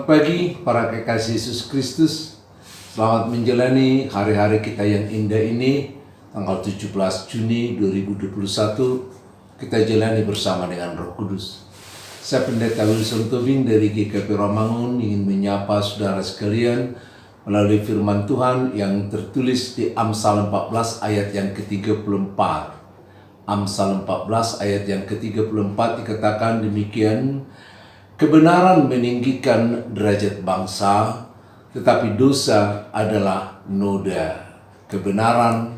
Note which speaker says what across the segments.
Speaker 1: Selamat pagi para kekasih Yesus Kristus. Selamat menjalani hari-hari kita yang indah ini. Tanggal 17 Juni 2021 kita jalani bersama dengan Roh Kudus. Saya Pendeta Wilson Tobing dari GKP Romangun ingin menyapa saudara sekalian melalui firman Tuhan yang tertulis di Amsal 14 ayat yang ke-34. Amsal 14 ayat yang ke-34 dikatakan demikian, kebenaran meninggikan derajat bangsa, tetapi dosa adalah noda. Kebenaran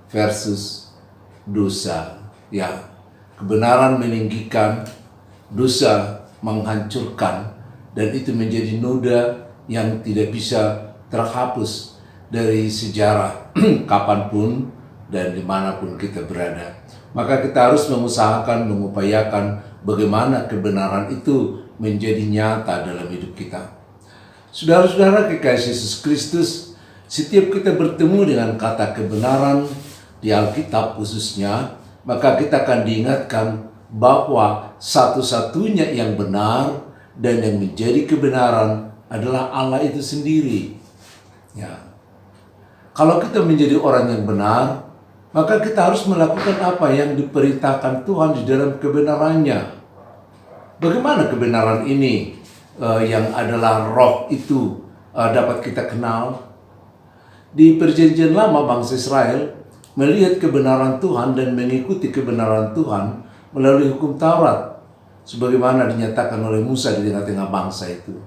Speaker 1: versus dosa. Ya, kebenaran meninggikan, dosa menghancurkan, dan itu menjadi noda yang tidak bisa terhapus dari sejarah kapanpun dan dimanapun kita berada. Maka kita harus mengusahakan, mengupayakan bagaimana kebenaran itu menjadi nyata dalam hidup kita. Saudara-saudara kekasih Yesus Kristus, setiap kita bertemu dengan kata kebenaran di Alkitab khususnya, maka kita akan diingatkan bahwa satu-satunya yang benar dan yang menjadi kebenaran adalah Allah itu sendiri. Ya. Kalau kita menjadi orang yang benar, maka kita harus melakukan apa yang diperintahkan Tuhan di dalam kebenarannya. Bagaimana kebenaran ini yang adalah roh itu dapat kita kenal? Di perjanjian lama bangsa Israel melihat kebenaran Tuhan dan mengikuti kebenaran Tuhan melalui hukum Taurat, sebagaimana dinyatakan oleh Musa di tengah-tengah bangsa itu.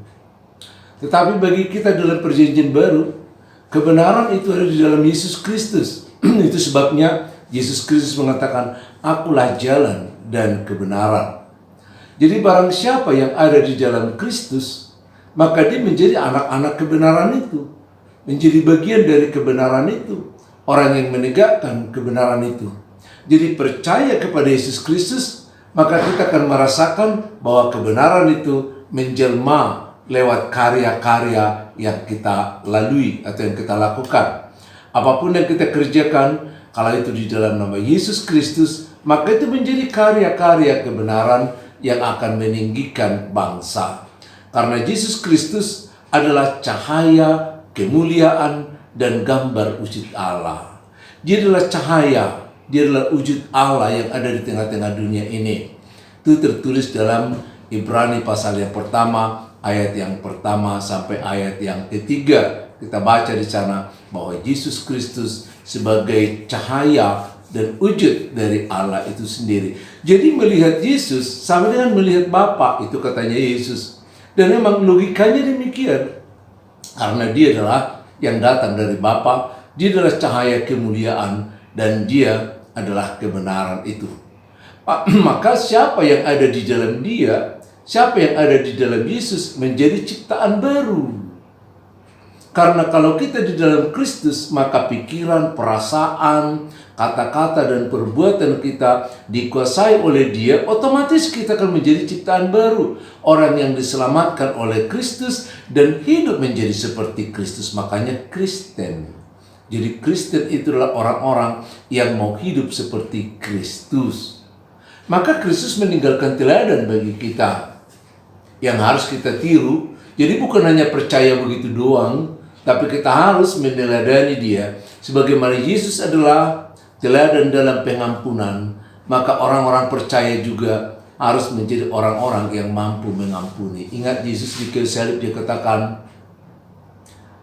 Speaker 1: Tetapi bagi kita dalam perjanjian baru, kebenaran itu ada di dalam Yesus Kristus. Itu sebabnya Yesus Kristus mengatakan, "Akulah jalan dan kebenaran." Jadi barang siapa yang ada di dalam Kristus, maka dia menjadi anak-anak kebenaran itu, menjadi bagian dari kebenaran itu, orang yang menegakkan kebenaran itu. Jadi percaya kepada Yesus Kristus, maka kita akan merasakan bahwa kebenaran itu menjelma lewat karya-karya yang kita lalui atau yang kita lakukan. Apapun yang kita kerjakan, kalau itu di dalam nama Yesus Kristus, maka itu menjadi karya-karya kebenaran yang akan meninggikan bangsa. Karena Yesus Kristus adalah cahaya, kemuliaan, dan gambar wujud Allah. Dia adalah cahaya, dia adalah wujud Allah yang ada di tengah-tengah dunia ini. Itu tertulis dalam Ibrani pasal yang pertama, ayat yang pertama sampai ayat yang ketiga. Kita baca di sana bahwa Yesus Kristus sebagai cahaya dan wujud dari Allah itu sendiri. Jadi melihat Yesus sama dengan melihat Bapa, itu katanya Yesus. Dan memang logikanya demikian. Karena dia adalah yang datang dari Bapa, dia adalah cahaya kemuliaan, dan dia adalah kebenaran itu. Maka siapa yang ada di dalam dia, siapa yang ada di dalam Yesus menjadi ciptaan baru. Karena kalau kita di dalam Kristus, maka pikiran, perasaan, kata-kata, dan perbuatan kita dikuasai oleh Dia, otomatis kita akan menjadi ciptaan baru. Orang yang diselamatkan oleh Kristus dan hidup menjadi seperti Kristus. Makanya Kristen. Jadi Kristen itulah orang-orang yang mau hidup seperti Kristus. Maka Kristus meninggalkan teladan bagi kita yang harus kita tiru. Jadi bukan hanya percaya begitu doang, tapi kita harus meneladani Dia. Sebagaimana Yesus adalah teladan dalam pengampunan, maka orang-orang percaya juga harus menjadi orang-orang yang mampu mengampuni. Ingat Yesus di kayu salib, Dia katakan,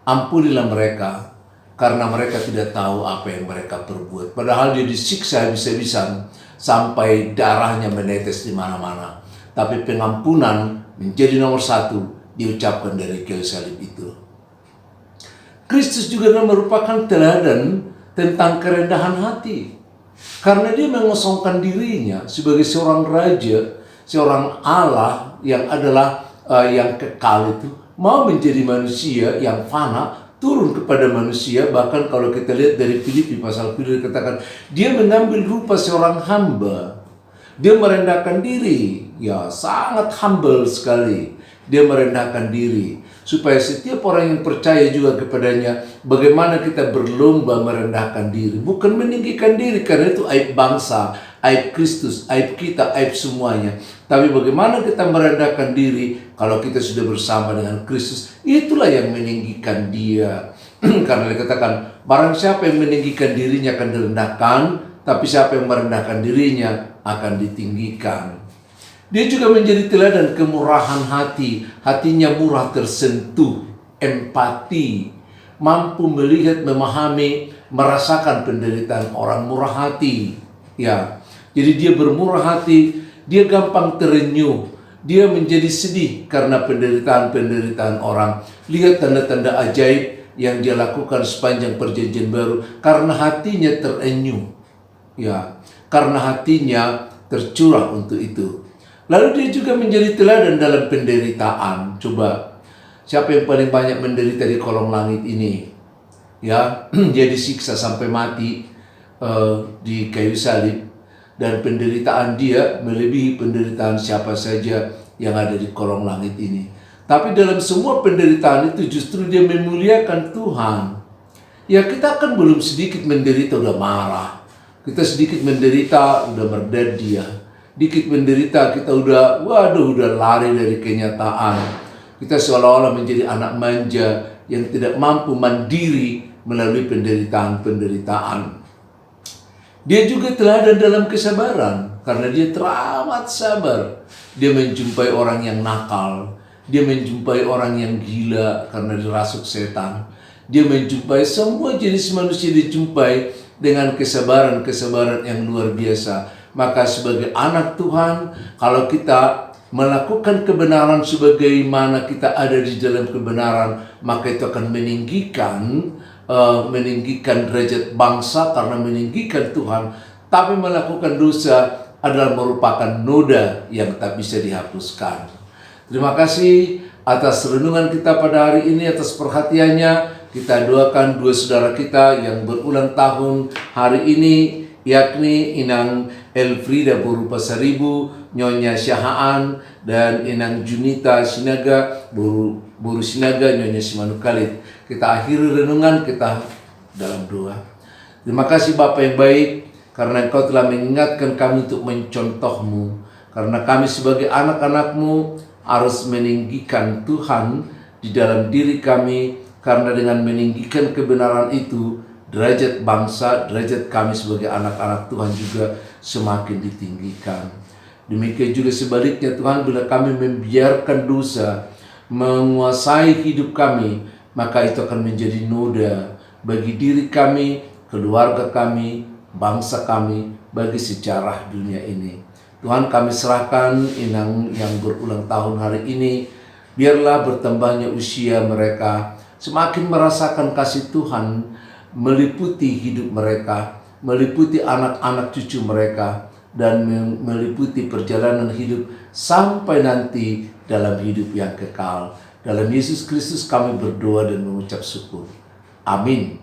Speaker 1: "Ampunilah mereka, karena mereka tidak tahu apa yang mereka perbuat." Padahal Dia disiksa habis-habisan sampai darahnya menetes di mana-mana. Tapi pengampunan menjadi nomor satu diucapkan dari kayu salib itu. Kristus juga merupakan teladan tentang kerendahan hati. Karena Dia mengosongkan dirinya sebagai seorang raja, seorang Allah yang adalah yang kekal itu, mau menjadi manusia yang fana, turun kepada manusia. Bahkan kalau kita lihat dari Filipi pasal 7 dikatakan, Dia mengambil rupa seorang hamba. Dia merendahkan diri, ya sangat humble sekali. Dia merendahkan diri supaya setiap orang yang percaya juga kepadanya, bagaimana kita berlomba merendahkan diri, bukan meninggikan diri, karena itu aib bangsa, aib Kristus, aib kita, aib semuanya. Tapi bagaimana kita merendahkan diri kalau kita sudah bersama dengan Kristus? Itulah yang meninggikan dia. Karena dikatakan, barang siapa yang meninggikan dirinya akan direndahkan, tapi siapa yang merendahkan dirinya akan ditinggikan. Dia juga menjadi teladan kemurahan hati. Hatinya murah, tersentuh, empati, mampu melihat, memahami, merasakan penderitaan orang murah hati. Ya, jadi dia bermurah hati, dia gampang terenyuh, dia menjadi sedih karena penderitaan-penderitaan orang. Lihat tanda-tanda ajaib yang dia lakukan sepanjang perjanjian baru karena hatinya terenyuh. Ya, karena hatinya tercurah untuk itu. Lalu dia juga menjadi teladan dalam penderitaan. Coba, siapa yang paling banyak menderita di kolong langit ini? Ya, dia disiksa sampai mati di kayu salib, dan penderitaan dia melebihi penderitaan siapa saja yang ada di kolong langit ini. Tapi dalam semua penderitaan itu justru dia memuliakan Tuhan. Ya, kita kan belum sedikit menderita udah marah. Kita sedikit menderita udah berdedia. Dikit menderita kita udah lari dari kenyataan. Kita seolah-olah menjadi anak manja yang tidak mampu mandiri melalui penderitaan-penderitaan. Dia juga teladan dalam kesabaran karena dia teramat sabar. Dia menjumpai orang yang nakal. Dia menjumpai orang yang gila karena dirasuk setan. Dia menjumpai semua jenis manusia, dijumpai dengan kesabaran yang luar biasa. Maka sebagai anak Tuhan, kalau kita melakukan kebenaran sebagaimana kita ada di dalam kebenaran, maka itu akan meninggikan derajat bangsa karena meninggikan Tuhan. Tapi melakukan dosa adalah merupakan noda yang tak bisa dihapuskan. Terima kasih atas renungan kita pada hari ini, atas perhatiannya. Kita doakan dua saudara kita yang berulang tahun hari ini, yakni Inang Elfrida Boru Pasaribu, Nyonya Syahaan, dan Inang Junita Sinaga Boru Sinaga, Nyonya Simanukalit. Kita akhiri renungan kita dalam doa. Terima kasih Bapa yang baik, karena Engkau telah mengingatkan kami untuk mencontoh-Mu. Karena kami sebagai anak-anak-Mu harus meninggikan Tuhan di dalam diri kami, karena dengan meninggikan kebenaran itu, derajat bangsa, derajat kami sebagai anak-anak Tuhan juga semakin ditinggikan. Demikian juga sebaliknya Tuhan, bila kami membiarkan dosa menguasai hidup kami, maka itu akan menjadi noda bagi diri kami, keluarga kami, bangsa kami, bagi sejarah dunia ini. Tuhan, kami serahkan Inang yang berulang tahun hari ini, biarlah bertambahnya usia mereka, semakin merasakan kasih Tuhan meliputi hidup mereka, meliputi anak-anak cucu mereka, dan meliputi perjalanan hidup sampai nanti dalam hidup yang kekal. Dalam Yesus Kristus kami berdoa dan mengucap syukur. Amin.